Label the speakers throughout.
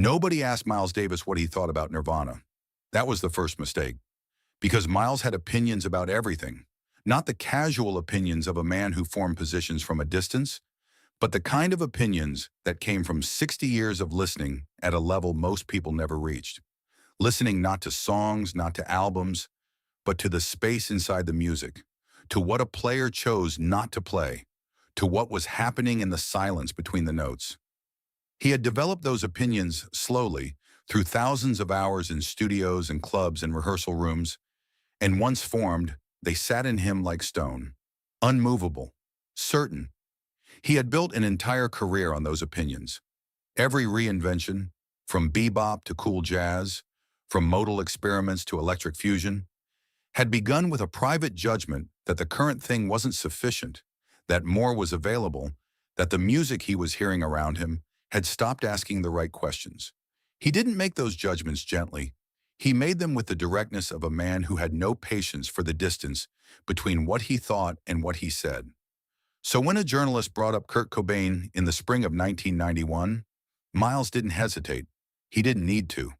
Speaker 1: Nobody asked Miles Davis what he thought about Nirvana. That was the first mistake, because Miles had opinions about everything, not the casual opinions of a man who formed positions from a distance, but the kind of opinions that came from 60 years of listening at a level most people never reached. Listening not to songs, not to albums, but to the space inside the music, to what a player chose not to play, to what was happening in the silence between the notes. He had developed those opinions slowly through thousands of hours in studios and clubs and rehearsal rooms, and once formed, they sat in him like stone, unmovable, certain. He had built an entire career on those opinions. Every reinvention, from bebop to cool jazz, from modal experiments to electric fusion, had begun with a private judgment that the current thing wasn't sufficient, that more was available, that the music he was hearing around him had stopped asking the right questions. He didn't make those judgments gently. He made them with the directness of a man who had no patience for the distance between what he thought and what he said. So when a journalist brought up Kurt Cobain in the spring of 1991, Miles didn't hesitate. He didn't need to.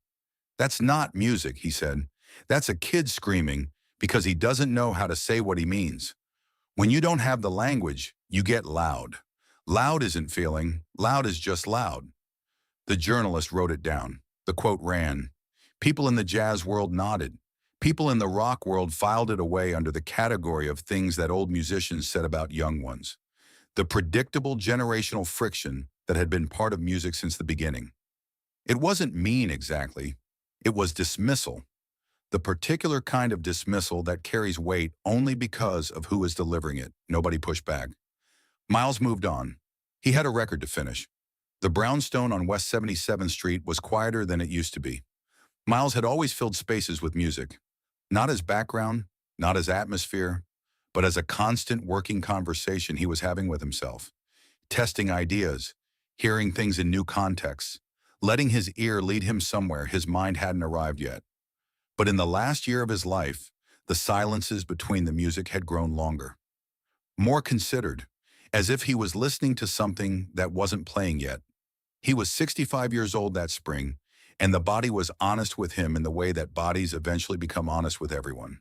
Speaker 1: "That's not music," he said. "That's a kid screaming because he doesn't know how to say what he means. When you don't have the language, you get loud. Loud isn't feeling, loud is just loud." The journalist wrote it down. The quote ran, "People in the jazz world nodded. People in the rock world filed it away under the category of things that old musicians said about young ones. The predictable generational friction that had been part of music since the beginning. It wasn't mean exactly. It was dismissal. The particular kind of dismissal that carries weight only because of who is delivering it." Nobody pushed back. Miles moved on. He had a record to finish. The brownstone on West 77th Street was quieter than it used to be. Miles had always filled spaces with music, not as background, not as atmosphere, but as a constant working conversation he was having with himself, testing ideas, hearing things in new contexts, letting his ear lead him somewhere his mind hadn't arrived yet. But in the last year of his life, the silences between the music had grown longer, more considered, as if he was listening to something that wasn't playing yet. He was 65 years old that spring, and the body was honest with him in the way that bodies eventually become honest with everyone.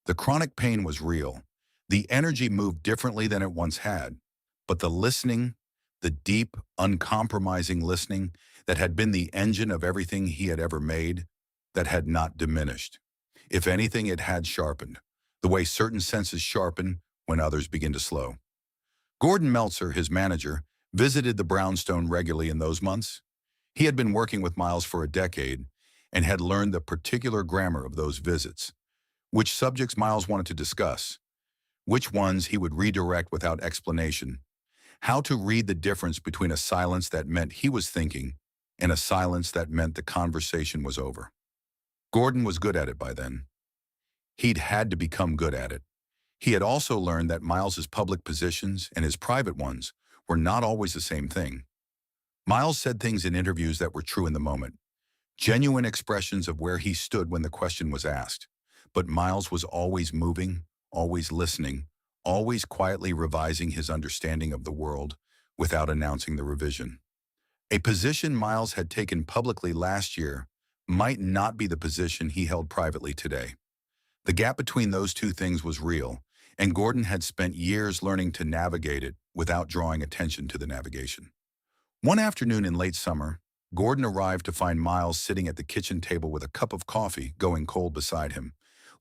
Speaker 1: The chronic pain was real. The energy moved differently than it once had, but the listening, the deep, uncompromising listening that had been the engine of everything he had ever made, that had not diminished. If anything, it had sharpened, the way certain senses sharpen when others begin to slow. Gordon Meltzer, his manager, visited the brownstone regularly in those months. He had been working with Miles for a decade and had learned the particular grammar of those visits, which subjects Miles wanted to discuss, which ones he would redirect without explanation, how to read the difference between a silence that meant he was thinking and a silence that meant the conversation was over. Gordon was good at it by then. He'd had to become good at it. He had also learned that Miles's public positions and his private ones were not always the same thing. Miles said things in interviews that were true in the moment, genuine expressions of where he stood when the question was asked. But Miles was always moving, always listening, always quietly revising his understanding of the world without announcing the revision. A position Miles had taken publicly last year might not be the position he held privately today. The gap between those two things was real, and Gordon had spent years learning to navigate it without drawing attention to the navigation. One afternoon in late summer, Gordon arrived to find Miles sitting at the kitchen table with a cup of coffee going cold beside him,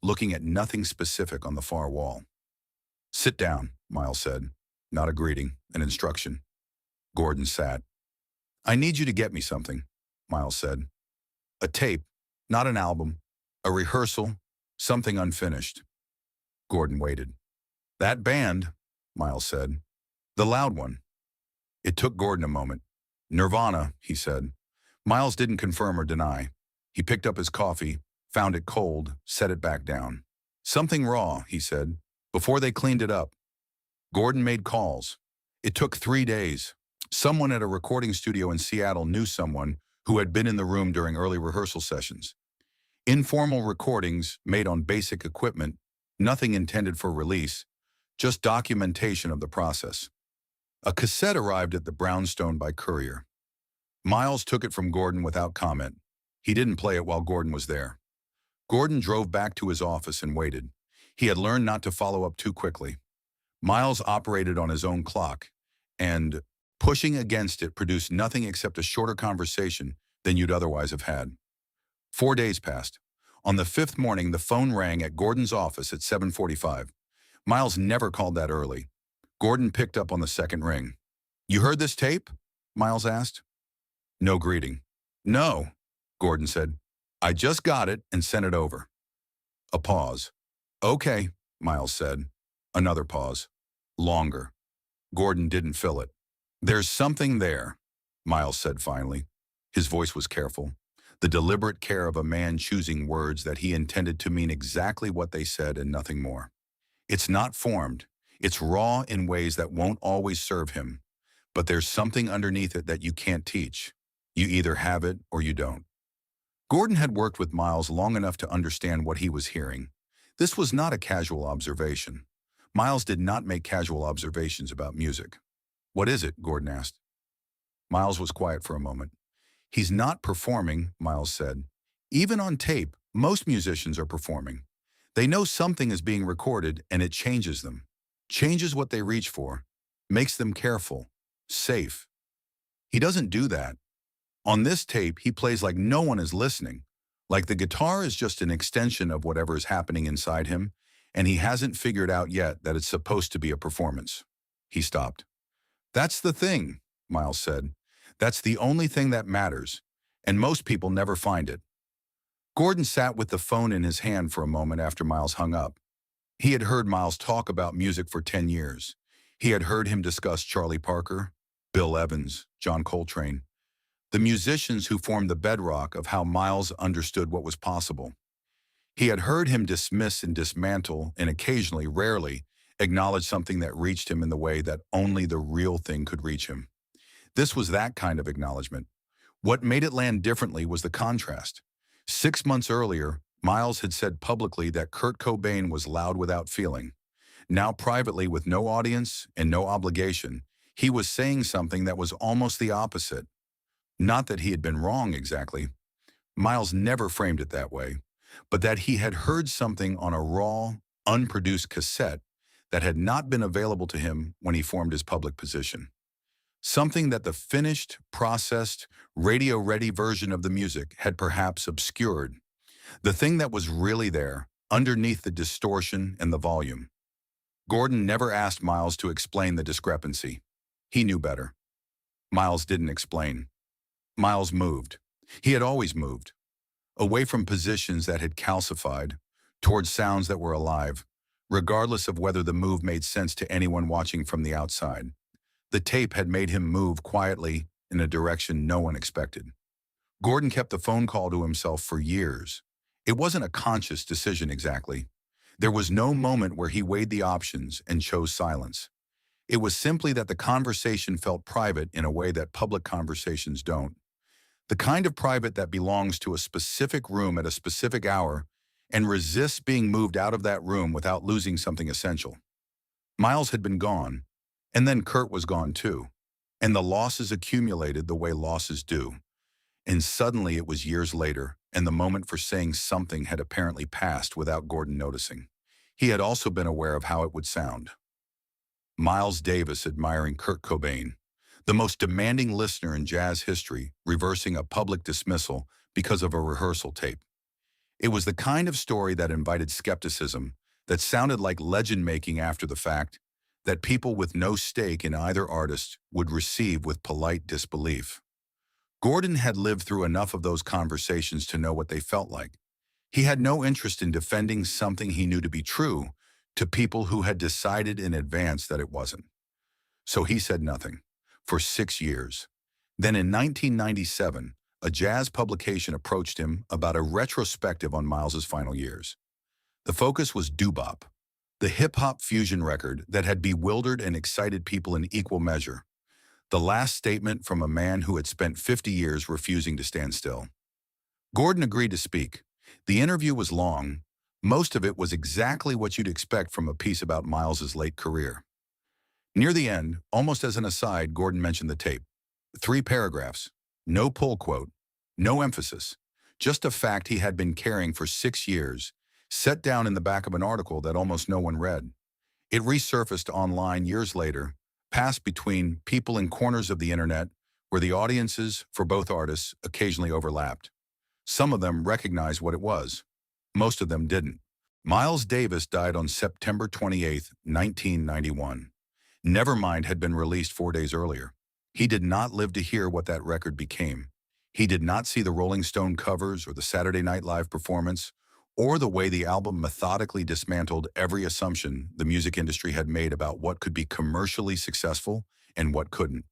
Speaker 1: looking at nothing specific on the far wall. "Sit down," Miles said, not a greeting, an instruction. Gordon sat. "I need you to get me something," Miles said. "A tape, not an album, a rehearsal, something unfinished." Gordon waited. "That band," Miles said. "The loud one." It took Gordon a moment. "Nirvana," he said. Miles didn't confirm or deny. He picked up his coffee, found it cold, set it back down. "Something raw," he said, "before they cleaned it up." Gordon made calls. It took 3 days. Someone at a recording studio in Seattle knew someone who had been in the room during early rehearsal sessions. Informal recordings made on basic equipment, nothing intended for release, just documentation of the process. A cassette arrived at the brownstone by courier. Miles took it from Gordon without comment. He didn't play it while Gordon was there. Gordon drove back to his office and waited. He had learned not to follow up too quickly. Miles operated on his own clock, and pushing against it produced nothing except a shorter conversation than you'd otherwise have had. 4 days passed. On the fifth morning, the phone rang at Gordon's office at 7:45. Miles never called that early. Gordon picked up on the second ring. "You heard this tape?" Miles asked. No greeting. "No," Gordon said. "I just got it and sent it over." A pause. "Okay," Miles said. Another pause. Longer. Gordon didn't fill it. "There's something there," Miles said finally. His voice was careful, the deliberate care of a man choosing words that he intended to mean exactly what they said and nothing more. "It's not formed. It's raw in ways that won't always serve him. But there's something underneath it that you can't teach. You either have it or you don't." Gordon had worked with Miles long enough to understand what he was hearing. This was not a casual observation. Miles did not make casual observations about music. "What is it?" Gordon asked. Miles was quiet for a moment. "He's not performing," Miles said. "Even on tape, most musicians are performing. They know something is being recorded and it changes them. Changes what they reach for. Makes them careful. Safe. He doesn't do that. On this tape, he plays like no one is listening. Like the guitar is just an extension of whatever is happening inside him, and he hasn't figured out yet that it's supposed to be a performance." He stopped. "That's the thing," Miles said. "That's the only thing that matters, and most people never find it." Gordon sat with the phone in his hand for a moment after Miles hung up. He had heard Miles talk about music for 10 years. He had heard him discuss Charlie Parker, Bill Evans, John Coltrane, the musicians who formed the bedrock of how Miles understood what was possible. He had heard him dismiss and dismantle and occasionally, rarely, acknowledge something that reached him in the way that only the real thing could reach him. This was that kind of acknowledgement. What made it land differently was the contrast. 6 months earlier, Miles had said publicly that Kurt Cobain was loud without feeling. Now privately, with no audience and no obligation, he was saying something that was almost the opposite. Not that he had been wrong exactly. Miles never framed it that way, but that he had heard something on a raw, unproduced cassette that had not been available to him when he formed his public position. Something that the finished, processed, radio-ready version of the music had perhaps obscured. The thing that was really there, underneath the distortion and the volume. Gordon never asked Miles to explain the discrepancy. He knew better. Miles didn't explain. Miles moved. He had always moved. Away from positions that had calcified, towards sounds that were alive, regardless of whether the move made sense to anyone watching from the outside. The tape had made him move quietly in a direction no one expected. Gordon kept the phone call to himself for years. It wasn't a conscious decision exactly. There was no moment where he weighed the options and chose silence. It was simply that the conversation felt private in a way that public conversations don't. The kind of private that belongs to a specific room at a specific hour and resists being moved out of that room without losing something essential. Miles had been gone, and then Kurt was gone too, and the losses accumulated the way losses do. And suddenly it was years later, and the moment for saying something had apparently passed without Gordon noticing. He had also been aware of how it would sound. Miles Davis admiring Kurt Cobain, the most demanding listener in jazz history, reversing a public dismissal because of a rehearsal tape. It was the kind of story that invited skepticism, that sounded like legend-making after the fact, that people with no stake in either artist would receive with polite disbelief. Gordon had lived through enough of those conversations to know what they felt like. He had no interest in defending something he knew to be true to people who had decided in advance that it wasn't. So he said nothing, for 6 years. Then in 1997, a jazz publication approached him about a retrospective on Miles's final years. The focus was doo-bop, the hip-hop fusion record that had bewildered and excited people in equal measure. The last statement from a man who had spent 50 years refusing to stand still. Gordon agreed to speak. The interview was long. Most of it was exactly what you'd expect from a piece about Miles's late career. Near the end, almost as an aside, Gordon mentioned the tape. 3 paragraphs. No pull quote, no emphasis, just a fact he had been carrying for 6 years, set down in the back of an article that almost no one read. It resurfaced online years later, passed between people in corners of the internet where the audiences for both artists occasionally overlapped. Some of them recognized what it was. Most of them didn't. Miles Davis died on September 28, 1991. Nevermind had been released 4 days earlier. He did not live to hear what that record became. He did not see the Rolling Stone covers or the Saturday Night Live performance, or the way the album methodically dismantled every assumption the music industry had made about what could be commercially successful and what couldn't.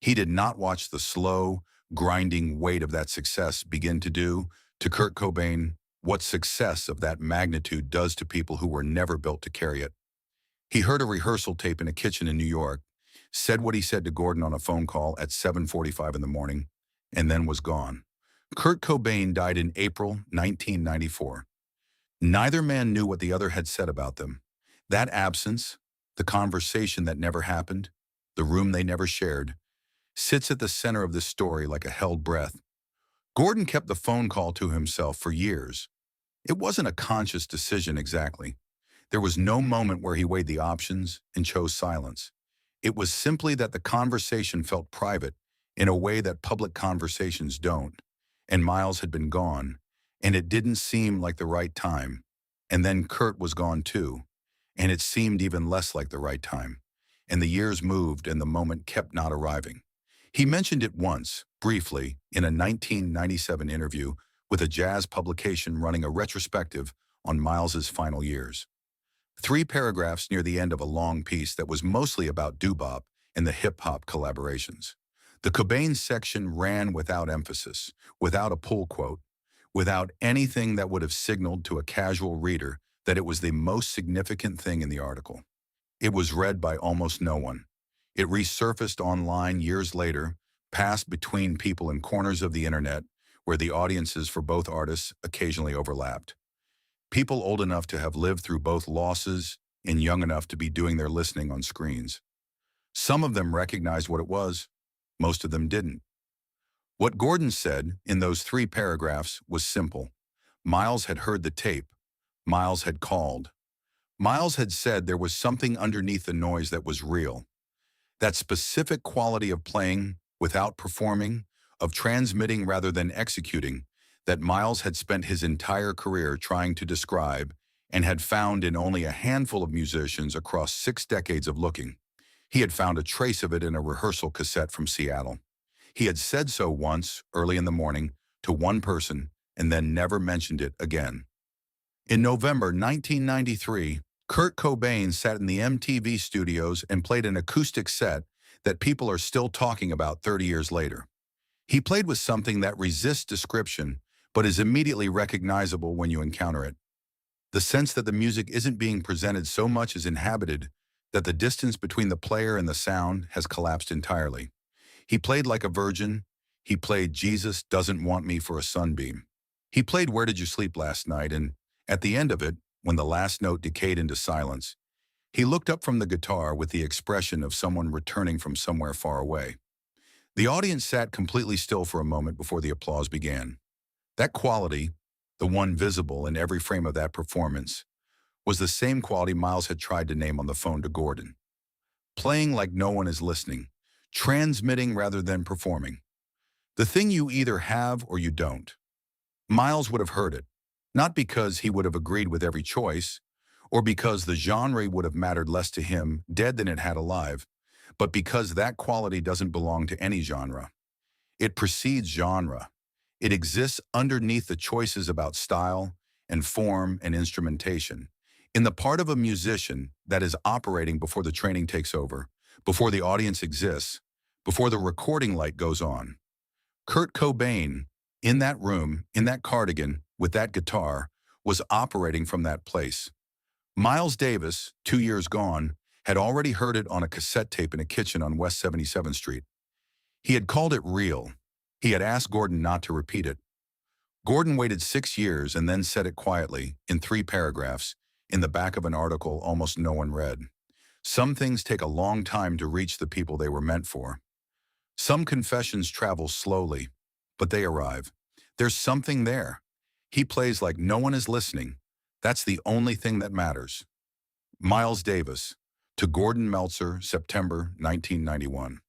Speaker 1: He did not watch the slow, grinding weight of that success begin to do, to Kurt Cobain, what success of that magnitude does to people who were never built to carry it. He heard a rehearsal tape in a kitchen in New York, said what he said to Gordon on a phone call at 7:45 in the morning, and then was gone. Kurt Cobain died in April 1994. Neither man knew what the other had said about them. That absence, the conversation that never happened, the room they never shared, sits at the center of this story like a held breath. Gordon kept the phone call to himself for years. It wasn't a conscious decision exactly. There was no moment where he weighed the options and chose silence. It was simply that the conversation felt private in a way that public conversations don't. And Miles had been gone, and it didn't seem like the right time. And then Kurt was gone too, and it seemed even less like the right time. And the years moved and the moment kept not arriving. He mentioned it once, briefly, in a 1997 interview with a jazz publication running a retrospective on Miles's final years. 3 paragraphs near the end of a long piece that was mostly about doo-wop and the hip-hop collaborations. The Cobain section ran without emphasis, without a pull quote, without anything that would have signaled to a casual reader that it was the most significant thing in the article. It was read by almost no one. It resurfaced online years later, passed between people in corners of the internet where the audiences for both artists occasionally overlapped. People old enough to have lived through both losses and young enough to be doing their listening on screens. Some of them recognized what it was. Most of them didn't. What Gordon said in those 3 paragraphs was simple. Miles had heard the tape. Miles had called. Miles had said there was something underneath the noise that was real. That specific quality of playing without performing, of transmitting rather than executing, that Miles had spent his entire career trying to describe and had found in only a handful of musicians across 6 decades of looking. He had found a trace of it in a rehearsal cassette from Seattle. He had said so once, early in the morning, to one person, and then never mentioned it again. In November 1993, Kurt Cobain sat in the MTV studios and played an acoustic set that people are still talking about 30 years later. He played with something that resists description, but is immediately recognizable when you encounter it. The sense that the music isn't being presented so much as inhabited that the distance between the player and the sound has collapsed entirely. He played like a virgin. He played Jesus Doesn't Want Me for a Sunbeam. He played Where Did You Sleep Last Night, and at the end of it, when the last note decayed into silence, he looked up from the guitar with the expression of someone returning from somewhere far away. The audience sat completely still for a moment before the applause began. That quality, the one visible in every frame of that performance, was the same quality Miles had tried to name on the phone to Gordon. Playing like no one is listening, transmitting rather than performing. The thing you either have or you don't. Miles would have heard it, not because he would have agreed with every choice, or because the genre would have mattered less to him dead than it had alive, but because that quality doesn't belong to any genre. It precedes genre. It exists underneath the choices about style and form and instrumentation, in the part of a musician that is operating before the training takes over, before the audience exists, before the recording light goes on. Kurt Cobain, in that room, in that cardigan, with that guitar, was operating from that place. Miles Davis, 2 years gone, had already heard it on a cassette tape in a kitchen on West 77th Street. He had called it real. He had asked Gordon not to repeat it. Gordon waited 6 years and then said it quietly, in 3 paragraphs, in the back of an article almost no one read. Some things take a long time to reach the people they were meant for. Some confessions travel slowly, But they arrive. There's something there. He plays like no one is listening. That's the only thing that matters. Miles Davis, to Gordon Meltzer, September 1991.